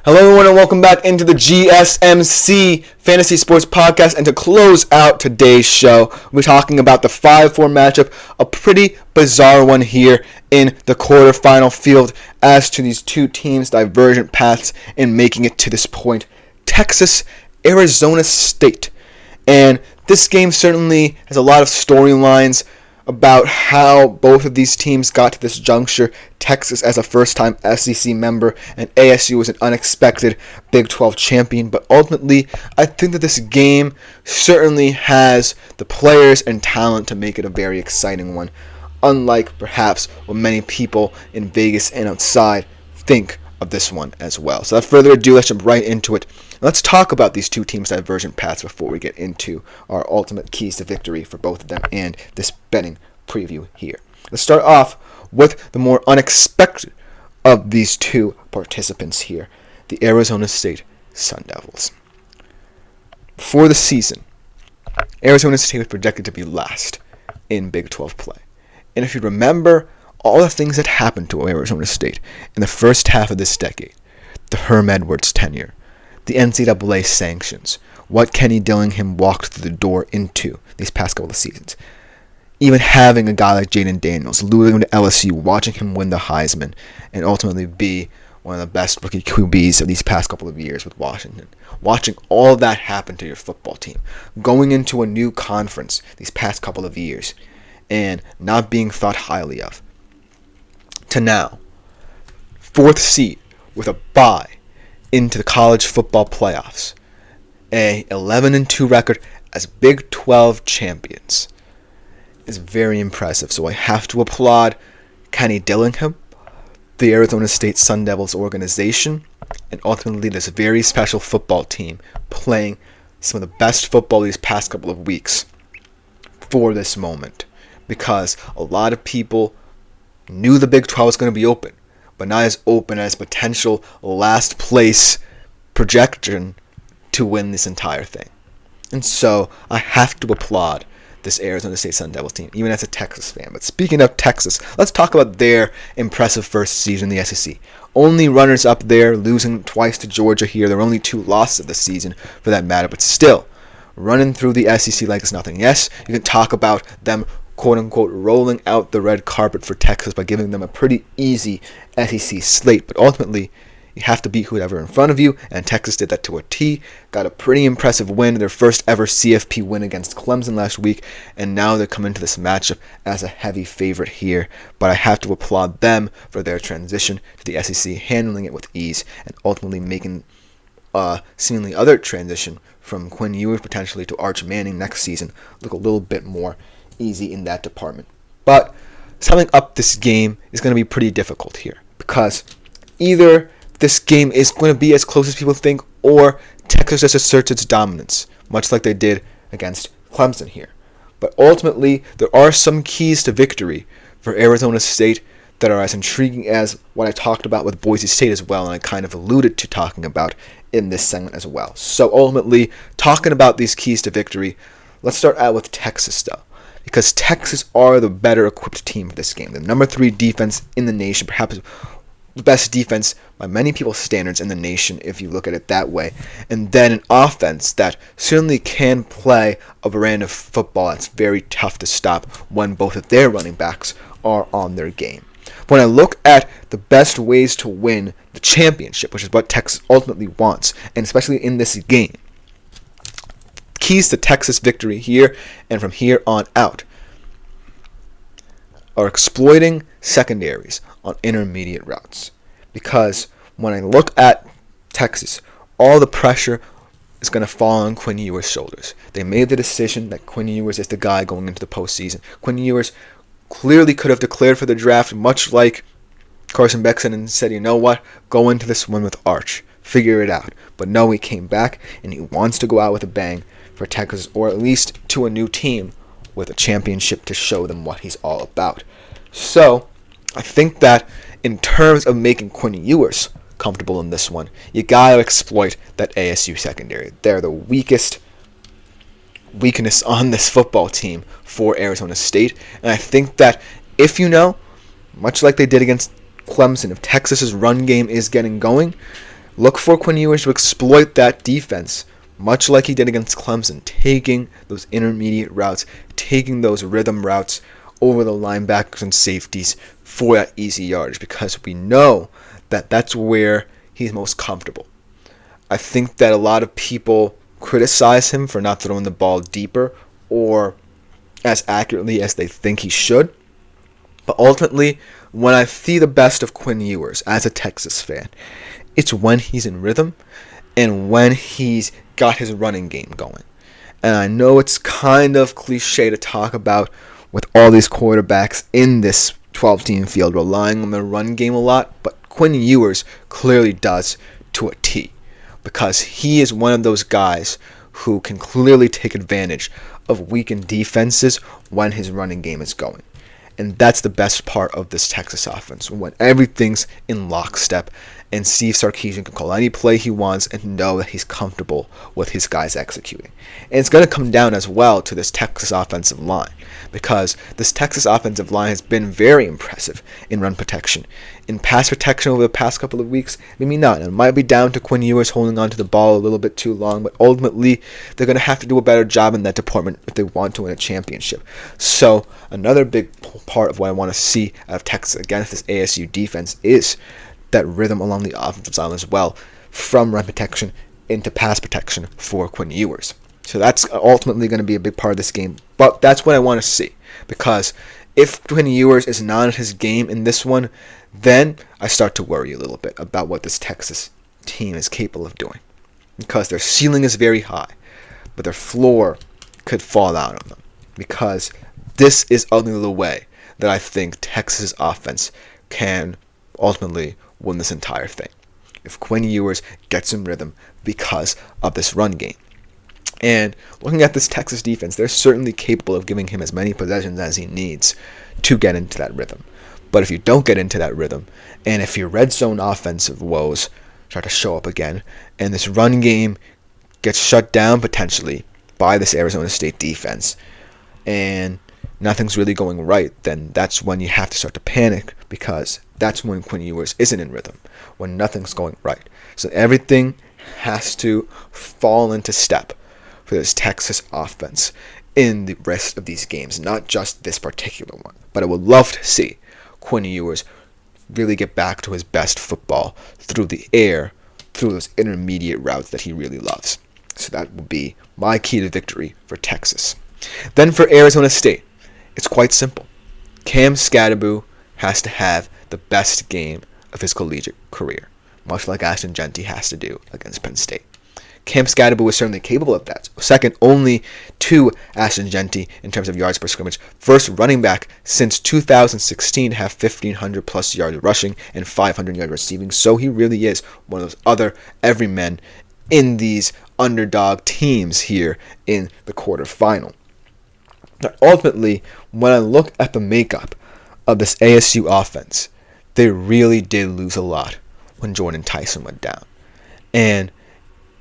Hello, everyone, and welcome back into the GSMC Fantasy Sports Podcast. And to close out today's show, we're talking about the 5-4 matchup, a pretty bizarre one here in the quarterfinal field as to these two teams' divergent paths in making it to this point. Texas, Arizona State. And this game certainly has a lot of storylines about how both of these teams got to this juncture. Texas as a first-time SEC member and ASU as an unexpected Big 12 champion. But ultimately, I think that this game certainly has the players and talent to make it a very exciting one, unlike perhaps what many people in Vegas and outside think of this one as well. So without further ado, let's jump right into it. Let's talk about these two teams' divergent paths before we get into our ultimate keys to victory for both of them and this betting preview here. Let's start off with the more unexpected of these two participants here, the Arizona State Sun Devils. For the season, Arizona State was projected to be last in Big 12 play. And if you remember all the things that happened to Arizona State in the first half of this decade, the Herm Edwards tenure, the NCAA sanctions, what Kenny Dillingham walked through the door into these past couple of seasons. Even having a guy like Jaden Daniels, losing to LSU, watching him win the Heisman, and ultimately be one of the best rookie QBs of these past couple of years with Washington. Watching all that happen to your football team, going into a new conference these past couple of years, and not being thought highly of. To now, 4th seed with a bye into the College Football Playoffs, a 11-2 record as Big 12 champions, is very impressive. So I have to applaud Kenny Dillingham, the Arizona State Sun Devils organization, and ultimately this very special football team playing some of the best football these past couple of weeks for this moment. Because a lot of people knew the Big 12 was going to be open, but not as open as potential last place projection to win this entire thing. And so I have to applaud this Arizona State Sun Devils team, even as a Texas fan. But speaking of Texas, let's talk about their impressive first season in the SEC. Only runners up there, losing twice to Georgia here. There are only 2 losses of the season for that matter, but still running through the SEC like it's nothing. Yes, you can talk about them quote-unquote rolling out the red carpet for Texas by giving them a pretty easy SEC slate, but ultimately you have to beat whoever in front of you, and Texas did that to a T. Got a pretty impressive win, their first ever CFP win against Clemson last week, and now they're coming to this matchup as a heavy favorite here. But I have to applaud them for their transition to the SEC, handling it with ease, and ultimately making seemingly other transition from Quinn Ewers potentially to Arch Manning next season look a little bit more easy in that department. But summing up this game is going to be pretty difficult here, because either this game is going to be as close as people think, or Texas just asserts its dominance, much like they did against Clemson here. But ultimately, there are some keys to victory for Arizona State that are as intriguing as what I talked about with Boise State as well, and I kind of alluded to talking about in this segment as well. So ultimately, talking about these keys to victory, let's start out with Texas though, because Texas are the better equipped team for this game. The number 3 defense in the nation, perhaps the best defense by many people's standards in the nation, if you look at it that way. And then an offense that certainly can play a brand of football that's very tough to stop when both of their running backs are on their game. When I look at the best ways to win the championship, which is what Texas ultimately wants, and especially in this game, keys to Texas victory here and from here on out are exploiting secondaries on intermediate routes. Because when I look at Texas, all the pressure is going to fall on Quinn Ewers' shoulders. They made the decision that Quinn Ewers is the guy going into the postseason. Quinn Ewers clearly could have declared for the draft, much like Carson Beck said, and said, you know what, go into this one with Arch, figure it out. But no, he came back, and he wants to go out with a bang for Texas, or at least to a new team with a championship to show them what he's all about. So I think that in terms of making Quinn Ewers comfortable in this one, you gotta exploit that ASU secondary. They're the weakness on this football team for Arizona State, and I think that if you know, much like they did against Clemson, if Texas's run game is getting going, Look for Quinn Ewers to exploit that defense, much like he did against Clemson, taking those intermediate routes, taking those rhythm routes over the linebackers and safeties for that easy yardage, because we know that that's where he's most comfortable. I think that a lot of people criticize him for not throwing the ball deeper or as accurately as they think he should. But ultimately, when I see the best of Quinn Ewers as a Texas fan, it's when he's in rhythm and when he's got his running game going. And I know it's kind of cliche to talk about with all these quarterbacks in this 12-team field relying on the run game a lot, but Quinn Ewers clearly does to a T, because he is one of those guys who can clearly take advantage of weakened defenses when his running game is going. And that's the best part of this Texas offense, when everything's in lockstep and Steve Sarkisian can call any play he wants and know that he's comfortable with his guys executing. And it's going to come down as well to this Texas offensive line, because this Texas offensive line has been very impressive in run protection. In pass protection over the past couple of weeks, maybe not. It might be down to Quinn Ewers holding on to the ball a little bit too long, but ultimately they're going to have to do a better job in that department if they want to win a championship. So another big part of what I want to see out of Texas against this ASU defense is that rhythm along the offensive side as well, from run protection into pass protection for Quinn Ewers. So that's ultimately going to be a big part of this game. But that's what I want to see, because if Quinn Ewers is not in his game in this one, then I start to worry a little bit about what this Texas team is capable of doing, because their ceiling is very high, but their floor could fall out on them, because this is ultimately the way that I think Texas offense can ultimately win this entire thing, if Quinn Ewers gets in rhythm because of this run game. And looking at this Texas defense, they're certainly capable of giving him as many possessions as he needs to get into that rhythm. But if you don't get into that rhythm, and if your red zone offensive woes start to show up again, and this run game gets shut down potentially by this Arizona State defense, and nothing's really going right, then that's when you have to start to panic, because that's when Quinn Ewers isn't in rhythm, when nothing's going right. So everything has to fall into step for this Texas offense in the rest of these games, not just this particular one. But I would love to see Quinn Ewers really get back to his best football through the air, through those intermediate routes that he really loves. So that will be my key to victory for Texas. Then for Arizona State, it's quite simple. Cam Skattebo has to have the best game of his collegiate career, much like Ashton Jeanty has to do against Penn State. Cam Skattebo is certainly capable of that, second only to Ashton Jeanty in terms of yards per scrimmage. First running back since 2016 to have 1,500 plus yards rushing and 500 yards receiving, so he really is one of those other everymen in these underdog teams here in the quarterfinal. Now, ultimately, when I look at the makeup of this ASU offense, they really did lose a lot when Jordan Tyson went down. And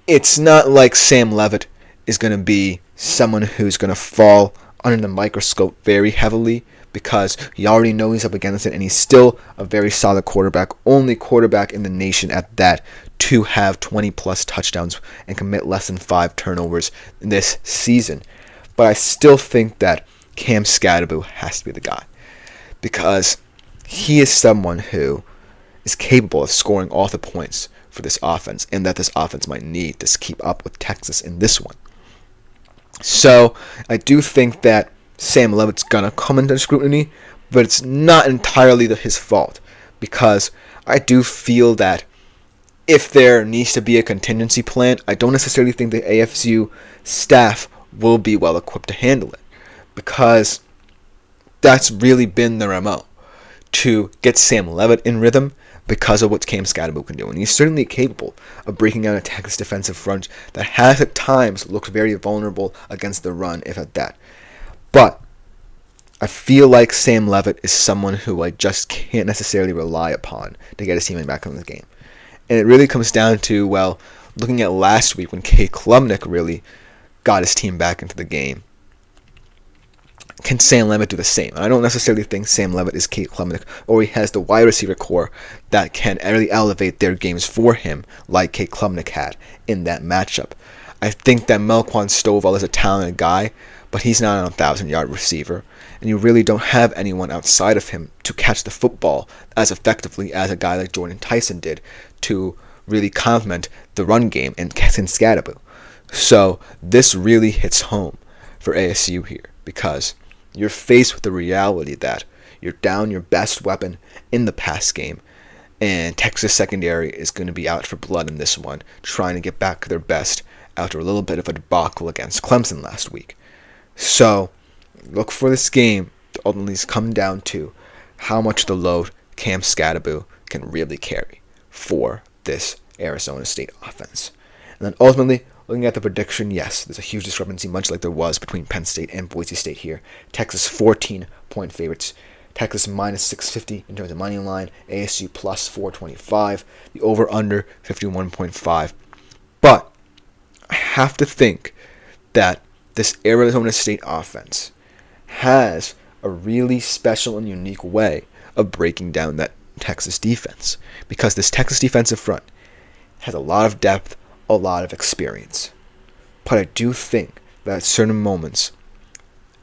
it's not like Sam Leavitt is going to be someone who's going to fall under the microscope very heavily, because you already know he's up against it, and he's still a very solid quarterback, only quarterback in the nation at that to have 20-plus touchdowns and commit less than 5 turnovers in this season. But I still think that Cam Skattebo has to be the guy, because he is someone who is capable of scoring all the points for this offense, and that this offense might need to keep up with Texas in this one. So I do think that Sam Leavitt's going to come into scrutiny, but it's not entirely his fault, because I do feel that if there needs to be a contingency plan, I don't necessarily think the ASU staff will be well equipped to handle it, because that's really been their MO, to get Sam Leavitt in rhythm because of what Cam Skattebo can do. And he's certainly capable of breaking down a Texas defensive front that has at times looked very vulnerable against the run, if at that. But I feel like Sam Leavitt is someone who I just can't necessarily rely upon to get his team back in the game. And it really comes down to, well, looking at last week when Kay Klubnik really got his team back into the game. can Sam Levitt do the same? I don't necessarily think Sam Levitt is Cade Klubnik, or he has the wide receiver core that can really elevate their games for him, like Cade Klubnik had in that matchup. I think that Melquan Stovall is a talented guy, but he's not a 1,000-yard receiver, and you really don't have anyone outside of him to catch the football as effectively as a guy like Jordan Tyson did to really complement the run game in Scadaboo. So this really hits home for ASU here, because you're faced with the reality that you're down your best weapon in the pass game, and Texas secondary is going to be out for blood in this one, trying to get back to their best after a little bit of a debacle against Clemson last week. So look for this game to ultimately come down to how much the load Cam Scadaboo can really carry for this Arizona State offense. And then ultimately, looking at the prediction, yes, there's a huge discrepancy, much like there was between Penn State and Boise State here. Texas 14-point favorites. Texas minus 650 in terms of money line. ASU plus 425. The over-under 51.5. But I have to think that this Arizona State offense has a really special and unique way of breaking down that Texas defense, because this Texas defensive front has a lot of depth, a lot of experience. But I do think that at certain moments,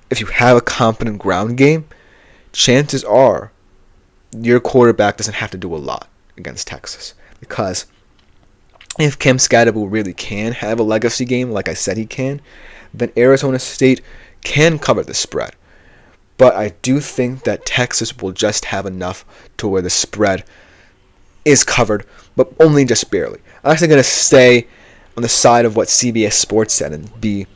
if you have a competent ground game, chances are your quarterback doesn't have to do a lot against Texas. Because if Cam Scadaboo really can have a legacy game like I said he can, then Arizona State can cover the spread. But I do think that Texas will just have enough to where the spread is covered, but only just barely. I'm actually going to stay on the side of what CBS Sports said and be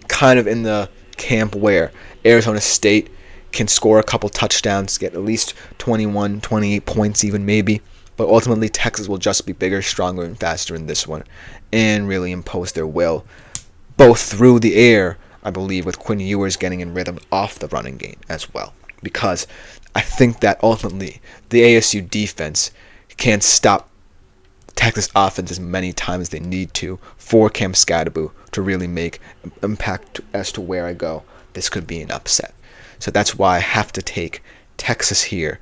kind of in the camp where Arizona State can score a couple touchdowns, get at least 21, 28 points even maybe. But ultimately, Texas will just be bigger, stronger, and faster in this one and really impose their will, both through the air, I believe, with Quinn Ewers getting in rhythm off the running game as well. Because I think that ultimately the ASU defense can stop Texas offense as many times as they need to for Cam Scadaboo to really make an impact as to where I go. This could be an upset. So that's why I have to take Texas here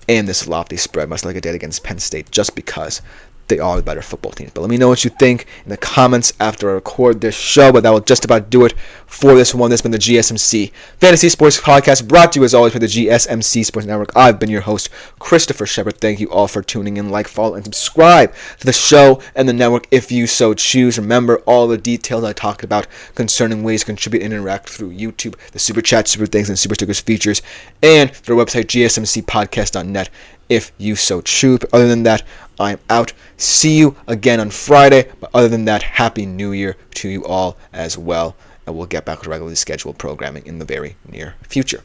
and this lofty spread, much like I did against Penn State, just because they are the better football teams. But let me know what you think in the comments after I record this show. But that will just about do it for this one. This has been the GSMC Fantasy Sports Podcast, brought to you as always by the GSMC Sports Network. I've been your host, Christopher Shepard. Thank you all for tuning in. Like, follow, and subscribe to the show and the network if you so choose. Remember all the details I talked about concerning ways to contribute and interact through YouTube, the Super Chat, Super Things, and Super Stickers features, and through our website, gsmcpodcast.net, if you so choose. But other than that, I'm out. See you again on Friday. But other than that, Happy New Year to you all as well. And we'll get back to regularly scheduled programming in the very near future.